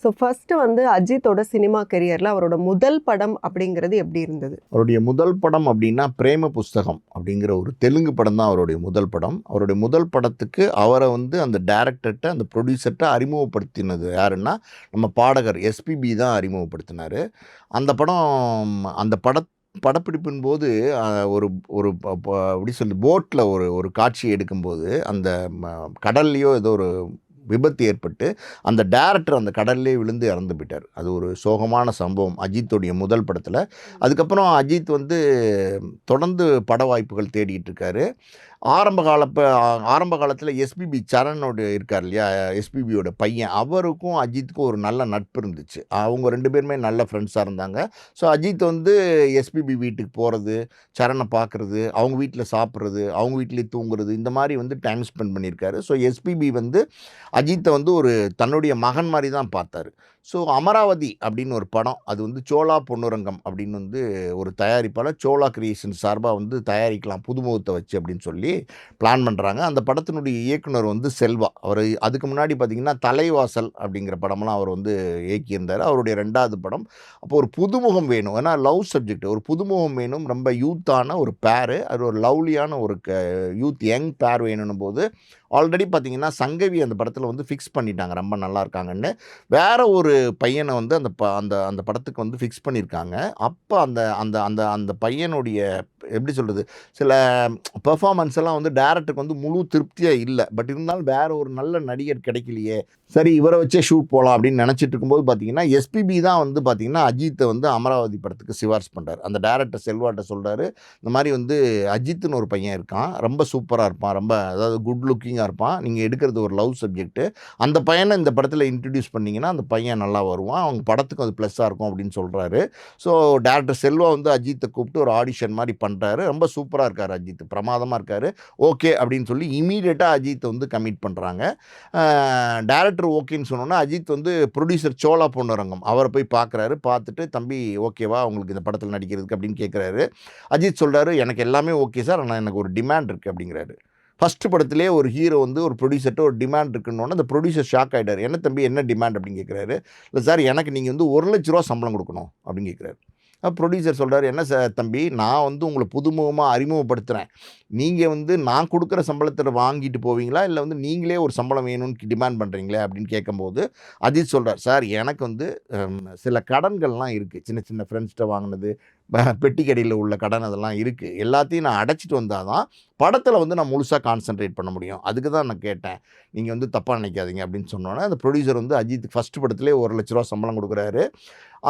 So first வந்து அஜித்தோட cinema கெரியரில் அவரோட முதல் படம் அப்படிங்கிறது எப்படி இருந்தது? அவருடைய முதல் படம் அப்படின்னா பிரேம புஸ்தகம் அப்படிங்கிற ஒரு தெலுங்கு படம் தான் அவருடைய முதல் படம். அவருடைய முதல் படத்துக்கு அவரை வந்து அந்த டைரக்டர்கிட்ட அந்த ப்ரொடியூசர்கிட்ட அறிமுகப்படுத்தினது யாருன்னா நம்ம பாடகர் எஸ்பிபி தான் அறிமுகப்படுத்தினார். அந்த படம் அந்த படப்பிடிப்பின் போது ஒரு ஒரு எப்படி சொல்லி போட்டில் ஒரு ஒரு காட்சி எடுக்கும்போது அந்த கடல்லையோ ஏதோ ஒரு விபத்து ஏற்பட்டு அந்த டைரக்டர் அந்த கடல்லே விழுந்து இறந்து போயிட்டார். அது ஒரு சோகமான சம்பவம் அஜித்துடைய முதல் படத்தில். அதுக்கப்புறம் அஜித் வந்து தொடர்ந்து பட வாய்ப்புகள் தேடிட்டு இருக்காரு. ஆரம்ப காலத்தில் எஸ்பிபி சரணோட இருக்கார் இல்லையா, எஸ்பிபியோட பையன், அவருக்கும் அஜித்துக்கும் ஒரு நல்ல நட்பு இருந்துச்சு. அவங்க 2 பேருமே நல்ல ஃப்ரெண்ட்ஸாக இருந்தாங்க. ஸோ அஜித் வந்து எஸ்பிபி வீட்டுக்கு போகிறது, சரணை பார்க்குறது, அவங்க வீட்டில் சாப்பிட்றது, அவங்க வீட்டிலே தூங்குறது, இந்த மாதிரி வந்து டைம் ஸ்பெண்ட் பண்ணியிருக்காரு. ஸோ எஸ்பிபி வந்து அஜித்தை வந்து ஒரு தன்னுடைய மகன் மாதிரி தான் பார்த்தாரு. ஸோ அமராவதி அப்படின்னு ஒரு படம், அது வந்து சோழா பொன்னுரங்கம் அப்படின்னு வந்து ஒரு தயாரிப்பாளர் சோழா கிரியேஷன் சார்பாக வந்து தயாரிக்கலாம் புதுமுகத்தை வச்சு அப்படின்னு சொல்லி பிளான் பண்ணுறாங்க. அந்த படத்தினுடைய இயக்குனர் வந்து செல்வா. அவர் அதுக்கு முன்னாடி பார்த்திங்கன்னா தலைவாசல் அப்படிங்கிற படமெல்லாம் அவர் வந்து இயக்கியிருந்தார். அவருடைய 2வது படம். அப்போ ஒரு புதுமுகம் வேணும், ஏன்னா லவ் சப்ஜெக்ட், ஒரு புதுமுகம் வேணும், ரொம்ப யூத்தான ஒரு பேரு, அது ஒரு லவ்லியான ஒரு யூத் யங் பேர் வேணும் போது ஆல்ரெடி பார்த்திங்கன்னா சங்கவி அந்த படத்தில் வந்து ஃபிக்ஸ் பண்ணிட்டாங்க, ரொம்ப நல்லா இருக்காங்கன்னு. வேற ஒரு பையனை வந்து அந்த படத்துக்கு வந்து ஃபிக்ஸ் பண்ணியிருக்காங்க. அப்போ அந்த அந்த அந்த அந்த பையனுடைய எப்படி சொல்கிறது, சில பெர்ஃபார்மன்ஸ் எல்லாம் வந்து டேரக்டருக்கு வந்து முழு திருப்தியாக இல்லை. பட் இருந்தாலும் வேற ஒரு நல்ல நடிகர் கிடைக்கலையே, சரி இவரை வச்சே ஷூட் போகலாம் அப்படின்னு நினச்சிட்டு இருக்கும்போது பார்த்தீங்கன்னா எஸ்பிபி தான் வந்து பார்த்திங்கன்னா அஜித்தை வந்து அமராவதி படத்துக்கு சிபாரிசு பண்ணுறாரு. அந்த டேரக்டர் செல்வாட்ட சொல்கிறாரு, இந்த மாதிரி வந்து அஜித்துன்னு ஒரு பையன் இருக்கான், ரொம்ப சூப்பராக இருப்பான், ரொம்ப அதாவது குட் லுக்கிங்காக இருப்பான், நீங்கள் எடுக்கிறது ஒரு லவ் சப்ஜெக்ட்டு, அந்த பையனை இந்த படத்தில் இன்ட்ரடியூஸ் பண்ணிங்கன்னா அந்த பையன் நல்லா வருவான், அவங்க படத்துக்கும் அது ப்ளஸ்ஸாக இருக்கும் அப்படின்னு சொல்கிறாரு. ஸோ டேரக்டர் செல்வா வந்து அஜித்தை கூப்பிட்டு ஒரு ஆடிஷன் மாதிரி பண்ணுறாரு. ரொம்ப சூப்பராக இருக்கார் அஜித், பிரமாதமாக இருக்கார். ஓகே அப்படின்னு சொல்லி இமீடியட்டாக அஜித்தை வந்து கமிட் பண்ணுறாங்க. டேரக்டர் ஓகேன்னு சொன்னோன்னா அஜித் வந்து ப்ரொடியூசர் சோழா பொன்னுரங்கம் அவரை போய் பார்க்குறாரு. பார்த்துட்டு தம்பி ஓகேவா உங்களுக்கு இந்த படத்தில் நடிக்கிறதுக்கு அப்படின்னு கேட்குறாரு. அஜித் சொல்கிறாரு, எனக்கு எல்லாமே ஓகே சார், ஆனால் எனக்கு ஒரு டிமாண்ட் இருக்குது அப்படிங்கிறாரு. ஃபஸ்ட்டு படத்திலே ஒரு ஹீரோ வந்து ஒரு ப்ரொடியூசர்கிட்ட ஒரு டிமாண்ட் இருக்குன்னொன்னே அந்த ப்ரொடியூசர் ஷாக் ஆகிட்டார். என்ன தம்பி என்ன டிமாண்ட் அப்படின்னு கேட்குறாரு. இல்லை சார் எனக்கு நீங்கள் வந்து 1,00,000 சம்பளம் கொடுக்கணும் அப்படின்னு கேட்குறாரு. ப்ரொடியூசர் சொல்கிறார், என்ன சார் தம்பி, நான் வந்து உங்களை புதுமுகமாக அறிமுகப்படுத்துகிறேன், நீங்கள் வந்து நான் கொடுக்குற சம்பளத்தை வாங்கிட்டு போவீங்களா, இல்லை வந்து நீங்களே ஒரு சம்பளம் வேணும்னு டிமாண்ட் பண்ணுறீங்களே அப்படின்னு கேட்கும்போது அஜித் சொல்கிறார், சார் எனக்கு வந்து சில கடன்கள்லாம் இருக்குது, சின்ன சின்ன ஃப்ரெண்ட்ஸ்கிட்ட வாங்கினது, பெட்டி கடையில் உள்ள கடன் அதெல்லாம் இருக்குது, எல்லாத்தையும் நான் அடைச்சிட்டு வந்தால் தான் படத்தில் வந்து நான் முழுசாக கான்சன்ட்ரேட் பண்ண முடியும், அதுக்கு தான் நான் கேட்டேன், நீங்கள் வந்து தப்பாக நினைக்காதீங்க அப்படின்னு சொன்னோன்னே அந்த ப்ரொடியூசர் வந்து அஜித்துக்கு ஃபஸ்ட்டு படத்துலேயே 1,00,000 சம்பளம் கொடுக்குறாரு.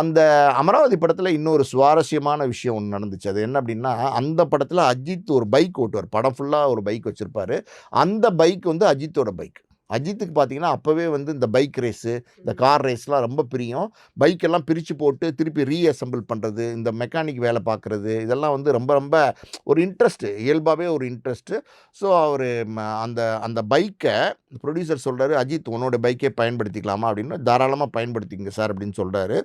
அந்த அமராவதி படத்தில் இன்னொரு சுவாரஸ்யமான விஷயம் ஒன்று நடந்துச்சு. அது என்ன அப்படின்னா, அந்த படத்தில் அஜித் ஒரு பைக் ஓட்டுவார், படம் ஃபுல்லாக ஒரு பைக் வச்சுருப்பார். அந்த பைக் வந்து அஜித்தோட பைக். அஜித்துக்கு பார்த்தீங்கன்னா அப்போவே வந்து இந்த பைக் ரேஸு, இந்த கார் ரேஸ்லாம் ரொம்ப பிரியம். பைக்கெல்லாம் பிரித்து போட்டு திருப்பி ரீஅசெம்பிள் பண்ணுறது, இந்த மெக்கானிக் வேலை பார்க்குறது, இதெல்லாம் வந்து ரொம்ப ரொம்ப ஒரு இன்ட்ரெஸ்ட்டு, இயல்பாகவே ஒரு இன்ட்ரெஸ்ட்டு. ஸோ அவர் அந்த அந்த பைக்கை ப்ரொடியூசர் சொல்கிறாரு, அஜித் உன்னோட பைக்கே பயன்படுத்திக்கலாமா அப்படின்னு. தாராளமாக பயன்படுத்திங்க சார் அப்படின்னு சொல்கிறாரு.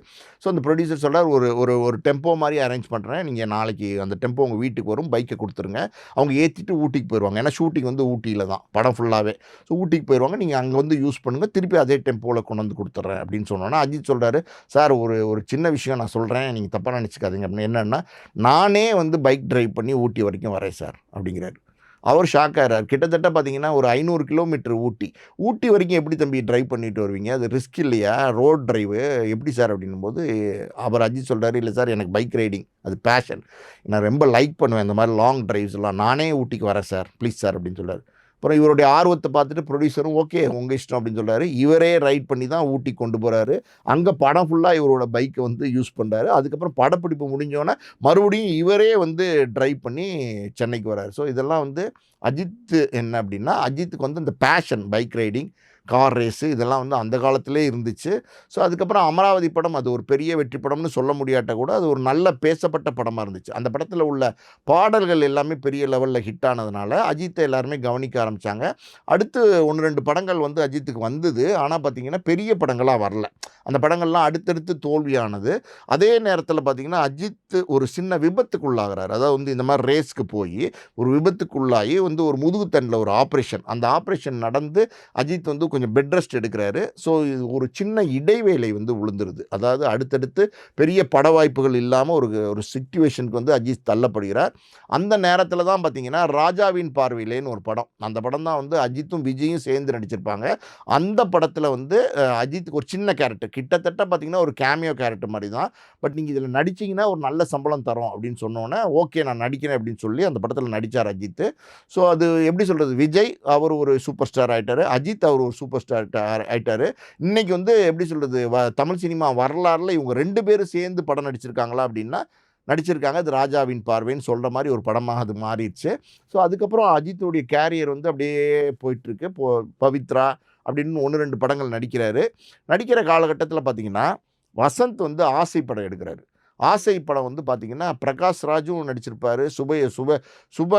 ஸோ அந்த ப்ரொடியூசர் சொல்கிறார், ஒரு ஒரு ஒரு டெம்போ மாதிரி அரேஞ்ச் பண்ணுறேன், நீங்கள் நாளைக்கு அந்த டெம்போ உங்கள் வீட்டுக்கு வரும், பைக்கை கொடுத்துருங்க. அவங்க ஏற்றிட்டு ஊட்டிக்கு போயிடுவாங்க, ஏன்னா ஷூட்டிங் வந்து ஊட்டியில் தான் படம் ஃபுல்லாகவே. ஸோ ஊட்டிக்கு போயிடுவாங்க, நீங்கள் அங்கே வந்து யூஸ் பண்ணுங்கள், திருப்பி அதே டெம்போவில் கொண்டு வந்து கொடுத்துட்றேன் அப்படின்னு சொன்னோன்னா அஜித் சொல்கிறாரு, சார் ஒரு ஒரு சின்ன விஷயம் நான் சொல்கிறேன், நீங்கள் தப்பாக நினச்சிக்காதீங்க அப்படின்னு. என்னென்னா, நானே வந்து பைக் ட்ரைவ் பண்ணி ஊட்டி வரைக்கும் வரேன் சார் அப்படிங்கிறாரு. அவர் ஷாக் ஆகிறார். கிட்டத்தட்ட பார்த்தீங்கன்னா ஒரு 500 கிலோமீட்டர் ஊட்டி வரைக்கும் எப்படி தம்பி ட்ரைவ் பண்ணிட்டு வருவீங்க, அது ரிஸ்க் இல்லையா, ரோட் ட்ரைவு எப்படி சார் அப்படின்னும்போது அவர் அஜித் சொல்கிறாரு, இல்லை சார் எனக்கு பைக் ரைடிங் அது பேஷன், நான் ரொம்ப லைக் பண்ணுவேன் இந்த மாதிரி லாங் ட்ரைவ்ஸ்லாம், நானே ஊட்டிக்கு வரேன் சார் ப்ளீஸ் சார் அப்படின்னு சொல்கிறார். அப்புறம் இவருடைய ஆர்வத்தை பார்த்துட்டு ப்ரொடியூசரும் ஓகே உங்கள் இஷ்டம் அப்படின்னு சொல்கிறாரு. இவரே ரைட் பண்ணி தான் ஊட்டி கொண்டு போகிறாரு. அங்கே படம் ஃபுல்லாக இவரோட பைக்கை வந்து யூஸ் பண்ணுறாரு. அதுக்கப்புறம் படப்பிடிப்பு முடிஞ்சோன்னே மறுபடியும் இவரே வந்து ட்ரைவ் பண்ணி சென்னைக்கு வராரு. ஸோ இதெல்லாம் வந்து அஜித் என்ன அப்படின்னா, அஜித்துக்கு வந்து இந்த passion bike riding, car race இதெல்லாம் வந்து அந்த காலத்திலே இருந்துச்சு. ஸோ அதுக்கப்புறம் அமராவதி படம் அது ஒரு பெரிய வெற்றி படம்னு சொல்ல முடியாட்ட கூட அது ஒரு நல்ல பேசப்பட்ட படமாக இருந்துச்சு. அந்த படத்தில் உள்ள பாடல்கள் எல்லாமே பெரிய லெவலில் ஹிட் ஆனதுனால அஜித்தை எல்லாருமே கவனிக்க ஆரம்பித்தாங்க. அடுத்து 1, 2 படங்கள் வந்து அஜித்துக்கு வந்தது. ஆனால் பார்த்திங்கன்னா பெரிய படங்களாக வரல. அந்த படங்கள்லாம் அடுத்தடுத்து தோல்வியானது. அதே நேரத்தில் பார்த்திங்கன்னா அஜித் ஒரு சின்ன விபத்துக்குள்ளாகிறார். அதாவது வந்து இந்த மாதிரி ரேஸ்க்கு போய் ஒரு விபத்துக்குள்ளாகி வந்து ஒரு முதுகுத்தண்டில் ஒரு ஆப்ரேஷன், அந்த ஆப்ரேஷன் நடந்து அஜித் வந்து கொஞ்சம் பெட் ரெஸ்ட் எடுக்கிறாரு. ஸோ இது ஒரு சின்ன இடைவேளை வந்து விழுந்துருது. அதாவது அடுத்தடுத்து பெரிய பட வாய்ப்புகள் இல்லாம ஒரு ஒரு சிட்யூவேஷனுக்கு வந்து அஜித் தள்ளப்படுகிறார். அந்த நேரத்தில தான் பார்த்தீங்கன்னா, ராஜாவின் பார்வையிலேன்னு ஒரு படம். அந்த படம் தான் வந்து அஜித்தும், விஜயும் சேர்ந்து நடிச்சிருப்பாங்க. அந்த படத்தில வந்து அஜித்துக்கு ஒரு சின்ன கேரக்டர். கிட்டத்தட்ட பார்த்தீங்கன்னா, ஒரு கேமியோ கேரக்டர் மாரி தான். பட் நீங்க இதில நடிச்சீங்கன்னா ஒரு நல்ல சம்பளம் தரோம் அப்படின்னு சொன்னோனே, ஓகே நான் நடிக்கிறேன் அப்படின்னு சொல்லி அந்த படத்தில நடிச்சார் அஜித்து. ஸோ அது எப்படி சொல்றது? விஜய் அவர் ஒரு சூப்பர் ஸ்டார் ஆயிட்டாரு. அஜித் அவர் ஒரு சூப்பர் ஸ்டார் ஆயிட்டாரு. இன்னைக்கு வந்து எப்படி சொல்றது? தமிழ் சினிமா வரலாறுல இவங்க 2 பேரும் சேர்ந்து படம் நடிச்சிருக்காங்களா அப்படின்னா, நடிச்சிருக்காங்க. அது ராஜாவின் பார்வைன்னு சொல்ற மாரி ஒரு படமா அது மாறிடுச்சு. ஸோ அதுக்கப்புறம் அஜித்துடைய கேரியர் வந்து அப்படியே போயிட்டுருக்கு. பவித்ரா அப்படின்னு 1, 2 படங்கள் நடிக்கிறாரு. நடிக்கிற காலகட்டத்தில பார்த்தீங்கன்னா, வசந்த் வந்து ஆசை படம் எடுக்கிறாரு. ஆசை படம் வந்து பார்த்தீங்கன்னா, பிரகாஷ் ராஜும் நடிச்சிருப்பாரு. சுப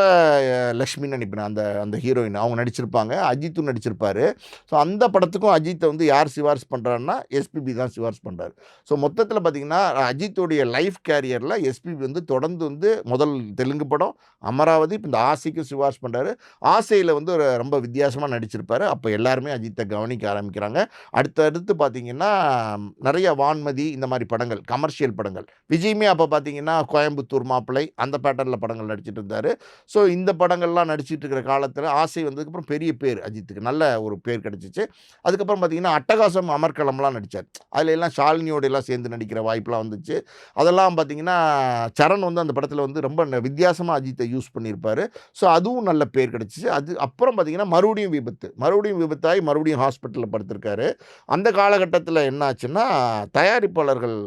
லட்சுமின்னு நெனைக்கிறேன் அந்த அந்த ஹீரோயின். அவங்க நடிச்சிருப்பாங்க. அஜித்தும் நடிச்சிருப்பாரு. ஸோ அந்த படத்துக்கும் அஜித்த வந்து யார் சிபாரிசு பண்றாருன்னா, எஸ்பிபி தான் சிபாரிசு பண்றாரு. ஸோ மொத்தத்தில பார்த்தீங்கன்னா, அஜித்துடைய லைஃப் கேரியர்ல எஸ்பிபி வந்து தொடர்ந்து வந்து முதல் தெலுங்கு படம், அமராவதி, இப்ப இந்த ஆசைக்கும் சிபாரிசு பண்றாரு. ஆசையில வந்து ஒரு ரொம்ப வித்தியாசமா நடிச்சிருப்பாரு. அப்ப எல்லாருமே அஜித்த கவனிக்க ஆரம்பிக்கிறாங்க. அடுத்தடுத்து பார்த்தீங்கன்னா, நெறைய வான்மதி இந்த மாரி படங்கள், கமர்ஷியல் படங்கள். விஜயுமே அப்போ பார்த்தீங்கன்னா, கோயம்புத்தூர் மாப்பிள்ளை அந்த பேட்டர்ன்ல படங்கள் நடிச்சிட்டு இருந்தாரு. ஸோ இந்த படங்கள்லாம் நடிச்சிட்டு இருக்கிற காலத்தில ஆசை வந்ததுக்கப்புறம் பெரிய பேர் அஜித்துக்கு. நல்ல ஒரு பேர் கிடைச்சிச்சு. அதுக்கப்புறம் பார்த்தீங்கன்னா, அட்டகாசம், அமர்க்களம்லாம் நடிச்சார். அதுல எல்லாம் ஷாலினியோட எல்லாம் சேர்ந்து நடிக்கிற வாய்ப்புலாம் வந்துச்சு. அதெல்லாம் பார்த்தீங்கன்னா, சரண் வந்து அந்த படத்தில வந்து ரொம்ப வித்தியாசமா அஜித்த யூஸ் பண்ணியிருப்பாரு. ஸோ அதுவும் நல்ல பேர் கிடைச்சிச்சு. அது அப்புறம் பார்த்தீங்கன்னா, மறுபடியும் விபத்தாகி மறுபடியும் ஹாஸ்பிட்டல்ல படுத்திருக்காரு. அந்த காலகட்டத்தில என்ன ஆச்சுன்னா, தயாரிப்பாளர்கள்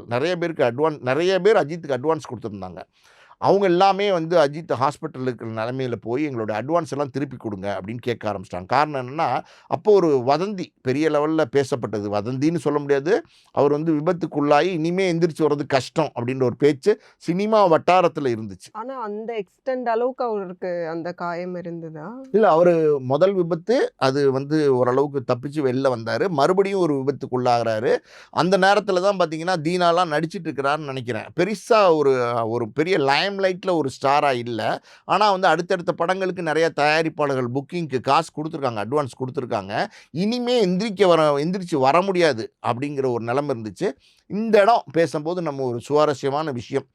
நெறைய பேர் அஜித்துக்கு அட்வான்ஸ் குடுத்துருந்தாங்க. அவங்க எல்லாமே வந்து அஜித் ஹாஸ்பிட்டல்ல இருக்கிற நிலைமையில போய் எங்களோட அட்வான்ஸ் எல்லாம் திருப்பி குடுங்க அப்படின்னு கேட்க ஆரம்பிச்சுட்டாங்க. காரணம் என்னன்னா, அப்போ ஒரு வதந்தி பெரிய லெவல்ல பேசப்பட்டது. வதந்தின்னு சொல்ல முடியாது. அவர் வந்து விபத்துக்குள்ளாகி இனிமே எந்திரிச்சு வர்றது கஷ்டம் அப்படின்ற ஒரு பேச்சு சினிமா வட்டாரத்தில இருந்துச்சு. ஆனா அந்த எக்ஸ்டெண்ட் அளவுக்கு அவருக்கு அந்த காயம் இருந்ததா? இல்ல அவரு முதல் விபத்து அது வந்து ஓரளவுக்கு தப்பிச்சு வெளில வந்தாரு. மறுபடியும் ஒரு விபத்துக்குள்ளாகுறாரு. அந்த நேரத்தில தான் பார்த்தீங்கன்னா, தீனாலாம் நடிச்சிட்டு இருக்கிறாருன்னு நெனைக்கிறேன். பெருசா ஒரு ஒரு பெரிய லைம்லைட்ல ஒரு ஸ்டாரா இல்ல. ஆனா வந்து அடுத்தடுத்த படங்களுக்கு நெறைய தயாரிப்பாளர்கள் புக்கிங்க்கு காசு குடுத்துருக்காங்க. அட்வான்ஸ் குடுத்துருக்காங்க. இனிமே எந்திரிச்சு வர முடியாது அப்படிங்கிற ஒரு நிலைமை இருந்துச்சு. இந்த இடம் பேசம்போது நம்ம ஒரு சுவாரஸ்யமான விஷயம்.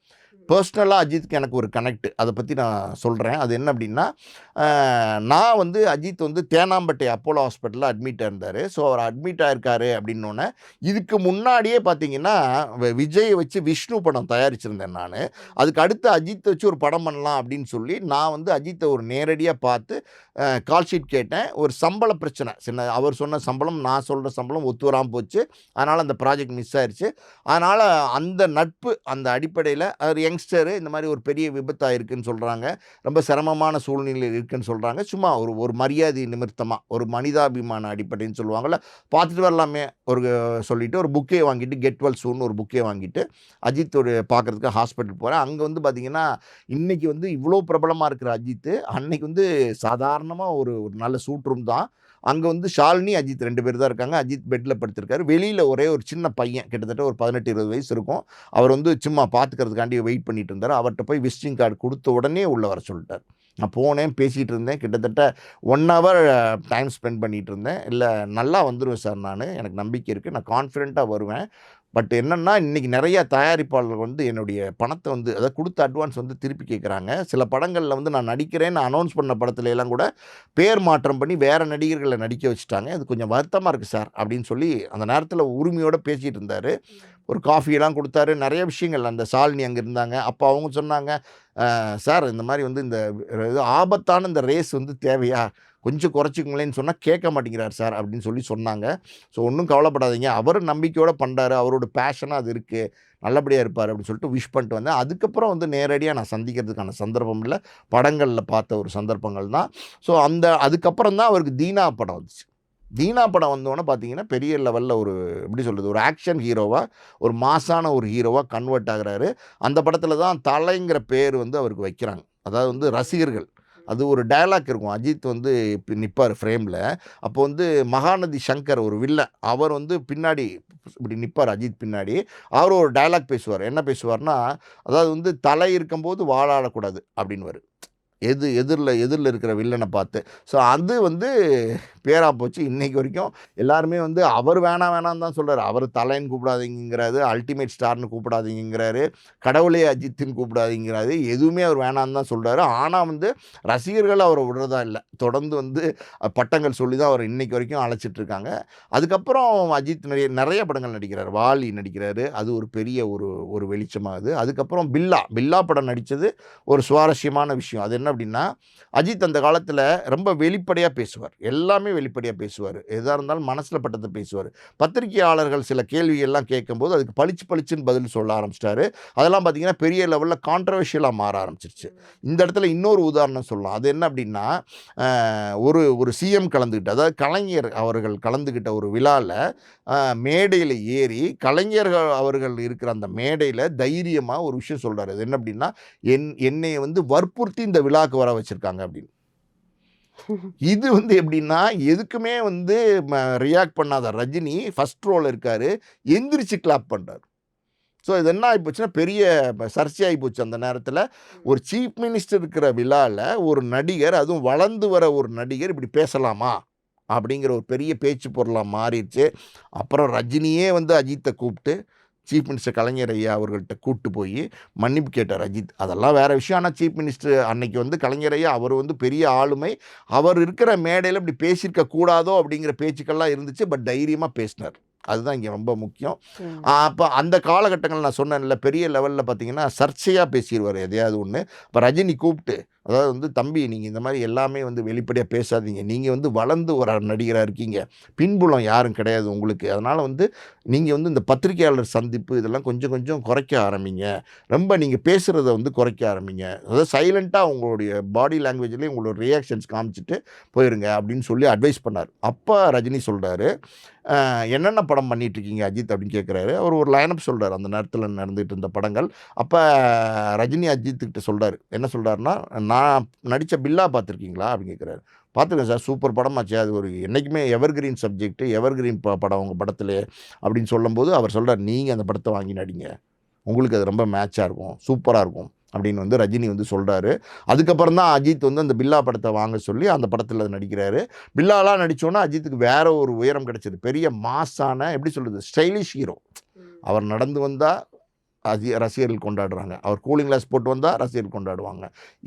பெர்சனலா அஜித்துக்கு எனக்கு ஒரு கனெக்ட். அத பத்தி நான் சொல்றேன். அது என்ன அப்டின்னா, நான் வந்து அஜித் வந்து தேனாம்பேட்டை அப்போலோ ஹாஸ்பிட்டல்ல அட்மிட் இருந்தாரு. ஸோ அவர் அட்மிட் ஆயிருக்காரு அப்டின்னோனே, இதுக்கு முன்னாடியே பார்த்தீங்கன்னா, விஜய வச்சு விஷ்ணு படம் தயாரிச்சிருந்தேன் நானு. அதுக்கு அடுத்து அஜித்த வச்சு ஒரு படம் பண்ணலாம் அப்டின்னு சொல்லி, நான் வந்து அஜித்த ஒரு நேரடியா பார்த்து கால் ஷீட் கேட்டேன். ஒரு சம்பள பிரச்சனை. அவர் சொன்ன சம்பளம், நான் சொல்ற சம்பளம் ஒத்து வராம போச்சு. அதனால அந்த ப்ராஜெக்ட் மிஸ் ஆயிருச்சு. அதனால அந்த நட்பு, அந்த அடிப்படையில அவர் யங்ஸ்டரு இந்த மாரி ஒரு பெரிய விபத்து ஆயிருக்குன்னு சொல்றாங்க. ரொம்ப சிரமமான சூழ்நிலையில இருக்குன்னு சொல்றாங்க. சும்மா ஒரு மரியாதை நிமித்தமா, ஒரு மனிதாபிமான அடிப்படைன்னு சொல்லுவாங்கல்ல, பார்த்துட்டு வரலாமே ஒரு சொல்லிட்டு ஒரு புக்கே வாங்கிட்டு, கெட் வெல் சூன்னு ஒரு புக்கே வாங்கிட்டு, அஜித் பார்க்கறதுக்கு ஹாஸ்பிட்டல் போறேன். அங்க வந்து பார்த்தீங்கன்னா, இன்னைக்கு வந்து இவ்ளோ பிரபலமா இருக்கிற அஜித்து, அன்னைக்கு வந்து சாதாரணமா ஒரு ஒரு நல்ல சூட் ரூம் தான். அங்க வந்து ஷாலினி, அஜித் 2 பேர் தான் இருக்காங்க. அஜித் பெட்ல படுத்திருக்காரு. வெளியில ஒரே ஒரு சின்ன பையன், கிட்டத்தட்ட ஒரு 18, 20 வயசு இருக்கும். அவர் வந்து சும்மா பார்த்துக்கிறதுக்காண்டி வெயிட் பண்ணிட்டு இருந்தாரு. அவர்ட்ட போய் விசிட்டிங் கார்டு குடுத்த உடனே உள்ள வர சொல்ட்டார். நான் போனேன், பேசிட்டு இருந்தேன். கிட்டத்தட்ட 1 ஹவர் டைம் ஸ்பெண்ட் பண்ணிட்டு இருந்தேன். இல்ல நல்லா வந்துருவேன் சார் நானு. எனக்கு நம்பிக்கை இருக்கு. நான் கான்ஃபிடென்ட்டா வருவேன். பட் என்னன்னா, இன்னைக்கு நெறைய தயாரிப்பாளர்கள் வந்து என்னுடைய பணத்த வந்து அதாவது குடுத்த அட்வான்ஸ் வந்து திருப்பி கேட்குறாங்க. சில படங்கள்ல வந்து நான் நடிக்கிறேன்னு அனௌன்ஸ் பண்ண படத்துல எல்லாம் கூட பேர் மாற்றம் பண்ணி வேற நடிகர்கள நடிக்க வச்சுட்டாங்க. அது கொஞ்சம் வருத்தமா இருக்கு சார் அப்படின்னு சொல்லி அந்த நேரத்துல உரிமையோட பேசிட்டு இருந்தாரு. ஒரு காஃபியெல்லாம் குடுத்தாரு. நெறைய விஷயங்கள் அந்த ஷாலினி அங்க இருந்தாங்க. அப்ப அவங்க சொன்னாங்க, சார் இந்த மாரி வந்து இந்த இது ஆபத்தான இந்த ரேஸ் வந்து தேவையா? கொஞ்சம் குறைச்சிக்கங்களேன்னு சொன்னா கேட்க மாட்டேங்கிறார் சார் அப்படின்னு சொல்லி சொன்னாங்க. ஸோ ஒண்ணும் கவலைப்படாதீங்க. அவரும் நம்பிக்கையோட பண்றாரு. அவரோட பேஷனா அது இருக்கு. நல்லபடியா இருப்பாரு அப்படின்னு சொல்லிட்டு விஷ் பண்ணிட்டு வந்தேன். அதுக்கப்புறம் வந்து நேரடியா நான் சந்திக்கிறதுக்கான சந்தர்ப்பம் இல்ல. படங்கள்ல பார்த்த ஒரு சந்தர்ப்பங்கள் தான். ஸோ அதுக்கப்புறம் தான் அவருக்கு தீனா படம் வந்துச்சு. தீனா படம் வந்தோனே பார்த்தீங்கன்னா, பெரிய லெவல்ல ஒரு எப்படி சொல்றது? ஒரு ஆக்ஷன் ஹீரோவா, ஒரு மாஸான ஒரு ஹீரோவா கன்வெர்ட் ஆகுறாரு. அந்த படத்தில தான் தலைங்கிற பேர் வந்து அவருக்கு வைக்கிறாங்க. அதாவது வந்து ரசிகர்கள். அது ஒரு டயலாக் இருக்கும். அஜித் வந்து நிப்பாரு ஃப்ரேம்ல. அப்போ வந்து மகாநதி சங்கர் ஒரு வில்லன். அவர் வந்து பின்னாடி இப்படி நிப்பாரு அஜித் பின்னாடி. அவரு ஒரு டயலாக் பேசுவாரு. என்ன பேசுவார்ன்னா, அதாவது வந்து "தலை இருக்கும்போது வாலாடக்கூடாது" அப்படின்னுவாரு. எதிரில் இருக்கிற வில்லனை பார்த்து. ஸோ அது வந்து பேரா போச்சு. இன்னைக்கு வரைக்கும் எல்லாருமே வந்து அவர் வேணான்னு தான் சொல்றாரு. அவர் தலைன்னு கூப்பிடாதீங்கிறாரு, அல்டிமேட் ஸ்டார்னு கூப்பிடாதீங்கிறாரு, கடவுளே அஜித்துன்னு கூப்பிடாதீங்கிறாரு. எதுவுமே அவர் வேணான்னு தான் சொல்றாரு. ஆனா வந்து ரசிகர்கள் அவரை விடுறதா இல்ல. தொடர்ந்து வந்து பட்டங்கள் சொல்லி தான் அவர் இன்னைக்கு வரைக்கும் அழைச்சிட்டு இருக்காங்க. அதுக்கப்புறம் அஜித் நிறைய படங்கள் நடிக்கிறார். வாலி நடிக்கிறாரு. அது ஒரு பெரிய ஒரு வெளிச்சமாகுது. அதுக்கப்புறம் பில்லா படம் நடிச்சது ஒரு சுவாரஸ்யமான விஷயம். அது என்ன அப்படின்னா, அஜித் அந்த காலத்துல ரொம்ப வெளிப்படையா பேசுவார். எல்லாமே வெளிப்படையா பேசுவாரு. எதா இருந்தாலும் மனசுல பட்டத பேசுவாரு. பத்திரிக்கையாளர்கள் சில கேள்விகள்லாம் கேட்கும்போது அதுக்கு பளிச்சுன்னு பதில் சொல்ல ஆரம்பிச்சிட்டாரு. அதெல்லாம் பார்த்தீங்கன்னா, பெரிய லெவல்ல கான்ட்ரோவர்ஷியலா மாற ஆரம்பிச்சிருச்சு. இந்த இடத்துல இன்னொரு உதாரணம் சொல்லலாம். அது என்ன அப்படின்னா, ஒரு சிஎம் கலந்துக்கிட்டு, அதாவது கலைஞர் அவர்கள் கலந்துக்கிட்ட ஒரு விழால மேடையில ஏறி கலைஞர்கள் அவர்கள் இருக்கிற அந்த மேடையில தைரியமா ஒரு விஷயம் சொல்றாரு. அது என்ன அப்படின்னா, என்னைய வந்து வற்புறுத்தி இந்த விழாக்கு வர வச்சிருக்காங்க அப்படின்னு. இது வந்து எப்படின்னா, எதுக்குமே வந்து ரியாக்ட் பண்ணாத ரஜினி ஃபர்ஸ்ட் ரோல இருக்காரு. எந்திரிச்சு கிளாப் பண்றாரு. ஸோ இது என்ன ஆயிப்போச்சுன்னா, பெரிய சர்ச்சையாகி போச்சு அந்த நேரத்துல. ஒரு சீஃப் மினிஸ்டர் இருக்கிற விழால ஒரு நடிகர், அதுவும் வளர்ந்து வர ஒரு நடிகர் இப்படி பேசலாமா? அப்படிங்கிற ஒரு பெரிய பேச்சு பொருளா மாறிடுச்சு. அப்புறம் ரஜினியே வந்து அஜித்த கூப்பிட்டு, சீஃப் மினிஸ்டர் கலைஞர் ஐயா அவர்கள்ட்ட கூட்டு போய் மன்னிப்பு கேட்டார் அஜித். அதெல்லாம் வேற விஷயம். ஆனா சீஃப் மினிஸ்டர் அன்னைக்கு வந்து கலைஞர் ஐயா அவர் வந்து பெரிய ஆளுமை. அவர் இருக்கிற மேடையில இப்படி பேசியிருக்க கூடாதோ அப்படிங்கிற பேச்சுக்கள்லாம் இருந்துச்சு. பட் தைரியமா பேசினார். அதுதான் இங்க ரொம்ப முக்கியம். ம். அப்ப அந்த காலகட்டங்கள்ல நான் சொன்னேன்ல, பெரிய லெவல்ல பார்த்தீங்கன்னா, சர்ச்சையா பேசிருவாரு எதையாவது ஒண்ணு. அப்ப ரஜினி கூப்பிட்டு, அதாவது வந்து தம்பி நீங்க இந்த மாரி எல்லாமே வந்து வெளிப்படையா பேசாதீங்க. நீங்க வந்து வளர்ந்து வர நடிகரா இருக்கீங்க. பின்புலம் யாரும் கிடையாது உங்களுக்கு. அதனால வந்து நீங்க வந்து இந்த பத்திரிக்கையாளர் சந்திப்பு இதெல்லாம் கொஞ்சம் கொஞ்சம் குறைக்க ஆரம்பிங்க. ரொம்ப நீங்க பேசுறத வந்து குறைக்க ஆரம்பிங்க. அதாவது சைலன்ட்டா உங்களுடைய பாடி லாங்குவேஜ்லயே உங்களோட ரியாக்ஷன்ஸ் காமிச்சுட்டு போயிருங்க அப்படின்னு சொல்லி அட்வைஸ் பண்ணாரு. அப்ப ரஜினி சொல்றாரு, என்னென்ன படம் பண்ணிட்டு இருக்கீங்க அஜித் அப்படின்னு கேட்குறாரு. அவர் ஒரு லைனப் சொல்றாரு. அந்த நேரத்துல நடந்துட்டு இருந்த படங்கள். அப்ப ரஜினி அஜித் கிட்ட சொல்றாரு. என்ன சொல்றாருன்னா, நான் நடிச்ச பில்லா பார்த்துருக்கீங்களா? அப்படின்னு கேட்குறாரு. பார்த்துருக்கேன் சார். சூப்பர் படமாச்சே. அது ஒரு என்னைக்குமே எவர்கிரீன் சப்ஜெக்ட், எவர்கிரீன் படம் உங்க படத்திலே அப்படின்னு சொல்லும்போது அவர் சொல்றாரு, நீங்க அந்த படத்த வாங்கி நடிங்க. உங்களுக்கு அது ரொம்ப மேட்சா இருக்கும். சூப்பரா இருக்கும். அப்படின்னு வந்து ரஜினி வந்து சொல்றாரு. அதுக்கப்புறம் தான் அஜித் வந்து அந்த பில்லா படத்த வாங்க சொல்லி அந்த படத்துல நடிக்கிறாரு. பில்லாலாம் நடிச்சோனே அஜித்துக்கு வேற ஒரு உயரம் கிடைச்சது. பெரிய மாஸான எப்படி சொல்றது? Stylish hero. அவர் நடந்து வந்தா ரசிகர்கள் கொண்டாடுறாங்க. அவர் கூலிங் கிளாஸ் போட்டு வந்தா ரசிகர்கள் கொண்டாடுவாங்க.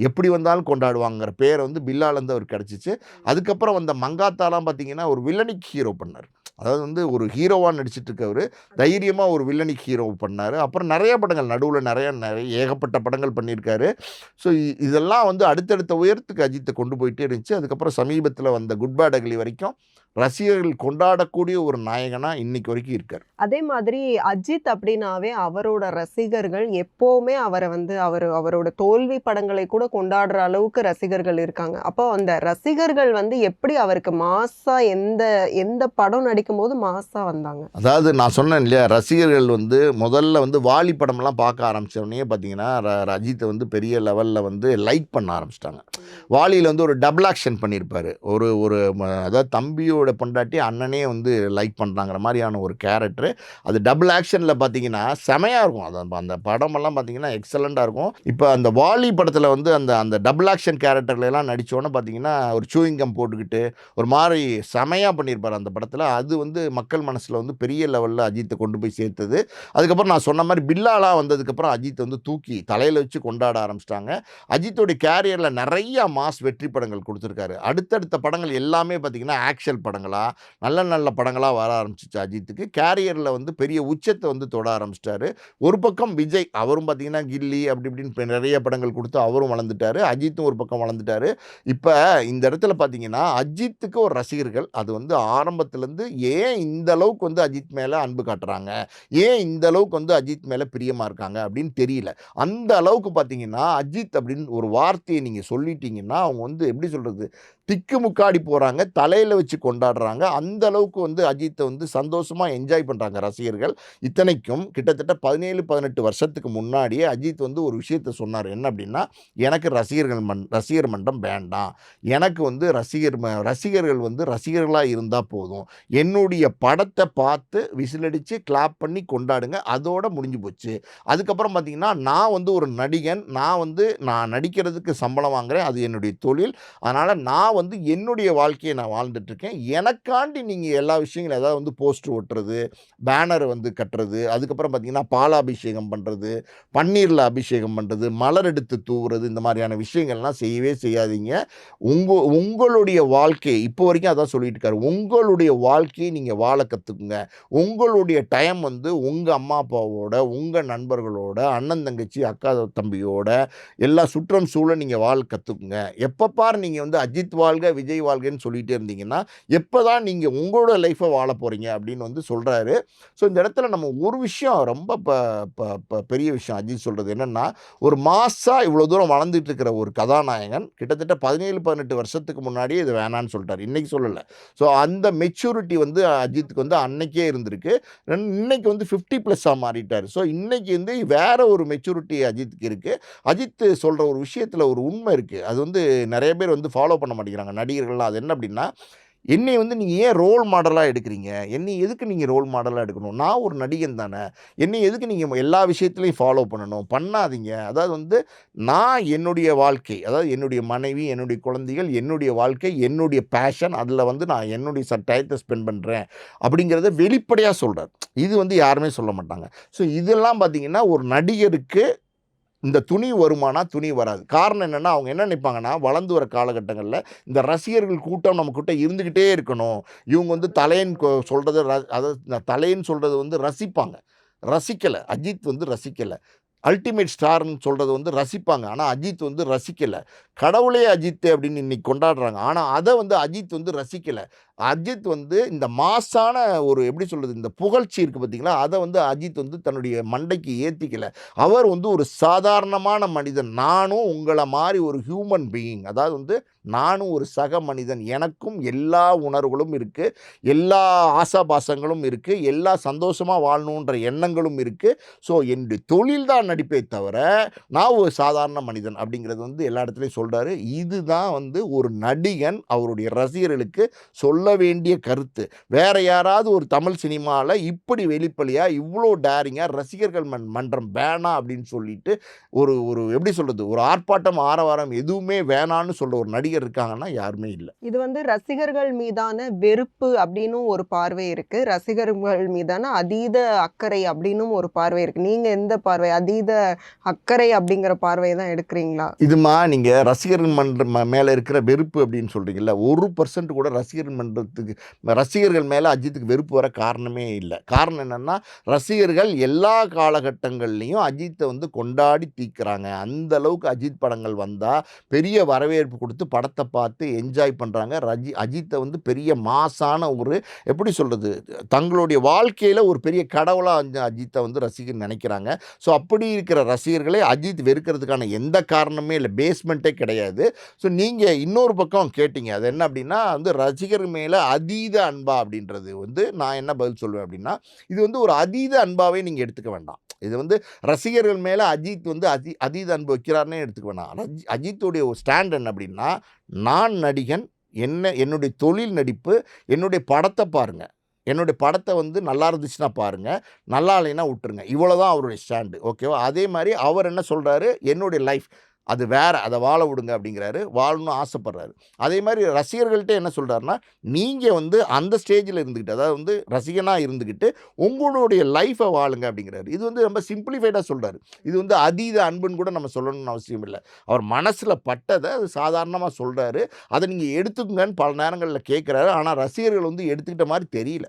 எப்படி வந்தாலும் கொண்டாடுவாங்கங்கிற பேர் வந்து பில்லாலேருந்து அவருக்கு கிடைச்சிச்சு. அதுக்கப்புறம் வந்த மங்காத்தாலாம் பார்த்தீங்கன்னா, ஒரு வில்லனிக் ஹீரோ பண்ணாரு. அதாவது வந்து ஒரு ஹீரோவா நடிச்சிட்டு இருக்கவரு, தைரியமா ஒரு வில்லனிக் ஹீரோ பண்ணாரு. அப்புறம் நெறைய படங்கள் நடுவுல நெறைய ஏகப்பட்ட படங்கள் பண்ணியிருக்காரு. ஸோ இதெல்லாம் வந்து அடுத்தடுத்த உயரத்துக்கு அஜித்த கொண்டு போயிட்டே இருந்துச்சு. அதுக்கப்புறம் சமீபத்தில வந்த குட் பேட் அக்லி வரைக்கும் ரசிகர்கள் கொண்டாடக்கூடிய ஒரு நாயகனா இன்னைக்கு வரைக்கும் இருக்காரு. அதே மாதிரி அஜித் அப்படின்னாவே அவரோட ரசிகர்கள் எப்பவுமே அவரை வந்து அவரோட தோல்வி படங்களை கூட கொண்டாடுற அளவுக்கு ரசிகர்கள் இருக்காங்க. அப்போ அந்த ரசிகர்கள் வந்து எப்படி அவருக்கு மாஸா எந்த படம் நடிக்கும் போது மாஸா வந்தாங்க? அதாவது நான் சொன்னேன் இல்லையா, ரசிகர்கள் வந்து முதல்ல வந்து வாலி படம்லாம் பார்க்க ஆரம்பிச்ச உடனே பார்த்தீங்கன்னா, அஜித்தை வந்து பெரிய லெவல்ல வந்து லைக் பண்ண ஆரம்பிச்சிட்டாங்க. வாலியில வந்து ஒரு டபுள் ஆக்ஷன் பண்ணியிருப்பாரு. ஒரு ஒரு அதாவது தம்பியோட பொண்டாட்டி அண்ணனே வந்து லைக் பண்ணுறாங்கிற மாதிரியான ஒரு கேரக்டரு. அது டபுள் ஆக்ஷனில் பார்த்தீங்கன்னா செமையாக இருக்கும். அது அந்த படமெல்லாம் பார்த்தீங்கன்னா எக்ஸலண்ட்டாக இருக்கும். இப்போ அந்த வாலி படத்தில் வந்து அந்த டபுள் ஆக்ஷன் கேரக்டர்லாம் நடித்தோன்னே பார்த்தீங்கன்னா, ஒரு சூயிங் கம் போட்டுக்கிட்டு ஒரு மாதிரி செமையாக பண்ணியிருப்பார் அந்த படத்தில். அது வந்து மக்கள் மனசில் வந்து பெரிய லெவலில் அஜித்தை கொண்டு போய் சேர்த்தது. அதுக்கப்புறம் நான் சொன்ன மாதிரி பில்லாலாம் வந்ததுக்கப்புறம் அஜித் வந்து தூக்கி தலையில் வச்சு கொண்டாட ஆரம்பிச்சிட்டாங்க. அஜித்தோடைய கேரியரில் நிறைய மாஸ் வெற்றி படங்கள் கொடுத்துருக்காரு. அடுத்தடுத்த படங்கள் எல்லாமே பார்த்தீங்கன்னா ஆக்ஷன் படங்களா, நல்ல நல்ல படங்களா வர ஆரம்பிச்சிச்சு அஜித்துக்கு. கேரியரில் வந்து பெரிய உச்சத்தை வந்து தொட ஆரம்பிச்சிட்டாரு. ஒரு பக்கம் விஜய், அவரும் பார்த்தீங்கன்னா கில்லி அப்படி இப்படின்னு நிறைய படங்கள் கொடுத்து அவரும் வளர்ந்துட்டாரு. அஜித்தும் ஒரு பக்கம் வளர்ந்துட்டாரு. இப்போ இந்த இடத்துல பார்த்தீங்கன்னா அஜித்துக்கு ஒரு ரசிகர்கள் அது வந்து ஆரம்பத்துலேருந்து ஏன் இந்த அளவுக்கு வந்து அஜித் மேலே அன்பு காட்டுறாங்க, ஏன் இந்த அளவுக்கு வந்து அஜித் மேலே பிரியமாக இருக்காங்க அப்படின்னு தெரியல. அந்த அளவுக்கு பார்த்தீங்கன்னா அஜித் அப்படின்னு ஒரு வார்த்தையை நீங்கள் சொல்லிட்டீங்கன்னா அவங்க வந்து எப்படி சொல்கிறது, திக்கு முக்காடி போகிறாங்க, தலையில் வச்சு கொண்டாடுறாங்க. அந்த அளவுக்கு வந்து அஜித்தை வந்து சந்தோஷமாக என்ஜாய் பண்ணுறாங்க ரசிகர்கள். இத்தனைக்கும் கிட்டத்தட்ட 17, 18 வருஷத்துக்கு முன்னாடியே அஜித் வந்து ஒரு விஷயத்த சொன்னார். என்ன அப்படின்னா, எனக்கு ரசிகர் மன்றம் வேண்டாம். எனக்கு வந்து ரசிகர்கள் வந்து ரசிகர்களாக இருந்தால் போதும். என்னுடைய படத்தை பார்த்து விசிலடித்து கிளாப் பண்ணி கொண்டாடுங்க. அதோட முடிஞ்சு போச்சு. அதுக்கப்புறம் பார்த்தீங்கன்னா, நான் வந்து ஒரு நடிகன். நான் நடிக்கிறதுக்கு சம்பளம் வாங்குறேன். அது என்னுடைய தொழில். அதனால் நான் வந்து என்னுடைய வாழ்க்கையை நான் வாழ்ந்துட்டுருக்கேன். எனக்காண்டி நீங்கள் எல்லா விஷயங்களும் ஏதாவது வந்து போஸ்டர் ஒட்டுறது, பேனர் வந்து கட்டுறது, அதுக்கப்புறம் பார்த்தீங்கன்னா பாலாபிஷேகம் பண்ணுறது, பன்னீரில் அபிஷேகம் பண்ணுறது, மலர் எடுத்து தூவுறது, இந்த மாதிரியான விஷயங்கள்லாம் செய்யவே செய்யாதீங்க. உங்களுடைய வாழ்க்கை இப்போ வரைக்கும் அதான் சொல்லிட்டு இருக்காரு. உங்களுடைய வாழ்க்கையை நீங்கள் வாழ கற்றுக்குங்க. உங்களுடைய டைம் வந்து உங்கள் அம்மா அப்பாவோட, உங்கள் நண்பர்களோட, அண்ணன் தங்கச்சி, அக்கா தம்பியோட, எல்லா சுற்றம் சூழ நீங்கள் வாழ கற்றுக்குங்க. எப்போ பாரு நீங்கள் வந்து அஜித் வாழ்க, விஜய் வாழ்கன்னு சொல்லிகிட்டே இருந்தீங்கன்னா, எப்போ தான் நீங்கள் உங்களோட லைஃப்பை வாழ போகிறீங்க அப்படின்னு வந்து சொல்கிறாரு. ஸோ இந்த இடத்துல நம்ம ஒரு விஷயம் ரொம்ப பெரிய விஷயம் அஜித் சொல்கிறது என்னென்னா, ஒரு மாஸா இவ்வளோ தூரம் வளர்ந்துட்டு இருக்கிற ஒரு கதாநாயகன் கிட்டத்தட்ட 17, 18 வருஷத்துக்கு முன்னாடியே இது வேணான்னு சொல்லிட்டார். இன்றைக்கி சொல்லலை. ஸோ அந்த மெச்சூரிட்டி வந்து அஜித்துக்கு வந்து அன்னைக்கே இருந்திருக்கு. இன்னைக்கு வந்து 50+ மாறிட்டார். ஸோ இன்னைக்கு வந்து வேற ஒரு மெச்சூரிட்டி அஜித்துக்கு இருக்குது. அஜித் சொல்கிற ஒரு விஷயத்தில் ஒரு உண்மை இருக்குது. அது வந்து நிறைய பேர் வந்து ஃபாலோ பண்ண மாட்டேங்கிறாங்க நடிகர்கள்லாம். அது என்ன அப்படின்னா, என்னை வந்து நீங்கள் ஏன் ரோல் மாடலாக எடுக்கிறீங்க? என்னை எதுக்கு நீங்கள் ரோல் மாடலாக எடுக்கணும்? நான் ஒரு நடிகன் தானே. என்னை எதுக்கு நீங்கள் எல்லா விஷயத்துலையும் ஃபாலோ பண்ணணும்? பண்ணாதீங்க. அதாவது வந்து நான் என்னுடைய வாழ்க்கை, அதாவது என்னுடைய மனைவி, என்னுடைய குழந்தைகள், என்னுடைய வாழ்க்கை, என்னுடைய பேஷன், அதில் வந்து நான் என்னுடைய டயத்தை ஸ்பெண்ட் பண்ணுறேன் அப்படிங்கிறத வெளிப்படையாக சொல்கிறார். இது வந்து யாருமே சொல்ல மாட்டாங்க. ஸோ இதெல்லாம் பார்த்தீங்கன்னா, ஒரு நடிகருக்கு இந்த துணி வருமானா, துணி வராது. காரணம் என்னென்னா, அவங்க என்ன நினைப்பாங்கன்னா, வளர்ந்து வர காலகட்டங்களில் இந்த ரசிகர்கள் கூட்டம் நம்மக்கிட்ட இருந்துக்கிட்டே இருக்கணும். இவங்க வந்து தலையன்னு சொல்கிறத அதாவது தலைன்னு சொல்கிறது வந்து ரசிப்பாங்க. ரசிக்கலை. அஜித் வந்து ரசிக்கலை. அல்டிமேட் ஸ்டார்ன்னு சொல்கிறது வந்து ரசிப்பாங்க. ஆனால் அஜித் வந்து ரசிக்கலை. கடவுளே அஜித் அப்படின்னு இன்னைக்கு கொண்டாடுறாங்க. ஆனால் அதை வந்து அஜித் வந்து ரசிக்கலை. அஜித் வந்து இந்த மாஸான ஒரு எப்படி சொல்கிறது, இந்த புகழ்ச்சி இருக்குது பார்த்தீங்களா, அதை வந்து அஜித் வந்து தன்னுடைய மண்டைக்கு ஏற்றிக்கலை. அவர் வந்து ஒரு சாதாரணமான மனிதன். நானும் உங்களை மாதிரி ஒரு ஹியூமன் பீயிங். அதாவது வந்து நானும் ஒரு சக மனிதன். எனக்கும் எல்லா உணர்வுகளும் இருக்குது. எல்லா ஆசாபாசங்களும் இருக்குது. எல்லா சந்தோஷமாக வாழணுன்ற எண்ணங்களும் இருக்குது. ஸோ என்னுடைய தொழில் தான் நடிப்பே தவிர நான் ஒரு சாதாரண மனிதன் அப்படிங்கிறது வந்து எல்லா இடத்துலையும் சொல்கிறாரு. இதுதான் வந்து ஒரு நடிகன் அவருடைய ரசிகர்களுக்கு சொல்ல வேண்டிய கருத்து. வேற யாராவது ஒரு தமிழ் சினிமாவில் இப்படி வெளிப்படையாக இவ்வளோ டேரிங்காக ரசிகர்கள் மன்றம் வேணாம் அப்படின்னு சொல்லிட்டு ஒரு ஒரு எப்படி சொல்கிறது, ஒரு ஆர்ப்பாட்டம் ஆரவாரம் எதுவுமே வேணான்னு சொல்கிற ஒரு நடிகர் இருக்காங்கன்னா யாருமே இல்லை. இது வந்து ரசிகர்கள் மீதான வெறுப்பு அப்படின்னும் ஒரு பார்வை இருக்கு. ரசிகர்கள் மீதான அதீத அக்கறை அப்படின்னும் ஒரு பார்வை இருக்கு. நீங்க எந்த பார்வை, அதீத அக்கறை அப்படிங்கிற பார்வையை தான் எடுக்கிறீங்களா? இதுமா நீங்கள் ரசிகர்கள் மன்றம் மேலே இருக்கிற வெறுப்பு அப்படின்னு சொல்கிறீங்கல்ல, 1% கூட ரசிகர்கள் மேலே அஜித்துக்கு வெறுப்பு வர காரணமே இல்லை. காரணம் என்னென்னா, ரசிகர்கள் எல்லா காலகட்டங்கள்லையும் அஜித்தை வந்து கொண்டாடி தீர்க்குறாங்க. அந்த அளவுக்கு அஜித் படங்கள் வந்தால் பெரிய வரவேற்பு கொடுத்து படத்தை பார்த்து என்ஜாய் பண்ணுறாங்க. அஜித்தை வந்து பெரிய மாசான ஒரு எப்படி சொல்கிறது, தங்களுடைய வாழ்க்கையில் ஒரு பெரிய கடவுளாக வந்து அஜித்தை வந்து ரசிகர் நினைக்கிறாங்க. ஸோ அப்படி இருக்கிற ரசிகர்களை அஜித் வெறுக்கிறதுக்கான எந்த காரணமே இல்லை. பேஸ்மெண்ட்டே கிடையாது. ஸோ நீங்கள் இன்னொரு பக்கம் கேட்டீங்க, அது என்ன அப்படின்னா வந்து ரசிகர் மேலே அதீத அன்பா அப்படின்றது வந்து நான் என்ன பதில் சொல்லுவேன் அப்படின்னா, இது வந்து ஒரு அதீத அன்பாவே நீங்கள் எடுத்துக்க வேண்டாம். இது வந்து ரசிகர்கள் மேலே அஜித் வந்து அதீத அன்பு வைக்கிறாருன்னே எடுத்துக்க வேண்டாம். அஜித்துடைய ஒரு ஸ்டாண்ட் என்ன அப்படின்னா, நான் நடிகன், என்னுடைய தொழில் நடிப்பு, என்னுடைய படத்தை பாருங்கள், என்னுடைய படத்தை வந்து நல்லா இருந்துச்சுன்னா பாருங்கள், நல்லா இல்லைன்னா விட்டுருங்க. இவ்வளோ தான் அவருடைய ஸ்டாண்டு. ஓகேவா? அதே மாதிரி அவர் என்ன சொல்கிறாரு, என்னுடைய லைஃப் அது வேறு, அதை வாழ விடுங்க அப்படிங்கிறாரு. வாழணும்னு ஆசைப்படுறாரு. அதே மாதிரி ரசிகர்கள்ட்ட என்ன சொல்கிறாருன்னா, நீங்கள் வந்து அந்த ஸ்டேஜில் இருந்துக்கிட்டு, அதாவது வந்து ரசிகனாக இருந்துக்கிட்டு உங்களுடைய லைஃப்பை வாழுங்க அப்படிங்கிறாரு. இது வந்து ரொம்ப சிம்பிளிஃபைடாக சொல்கிறாரு. இது வந்து அதீத அன்புன்னு கூட நம்ம சொல்லணும்னு அவசியம் இல்லை. அவர் மனசில் பட்டதை அது சாதாரணமாக சொல்கிறாரு. அதை நீங்கள் எடுத்துக்கங்கன்னு பல நேரங்களில் கேட்குறாரு. ஆனால் ரசிகர்கள் வந்து எடுத்துக்கிட்ட மாதிரி தெரியல.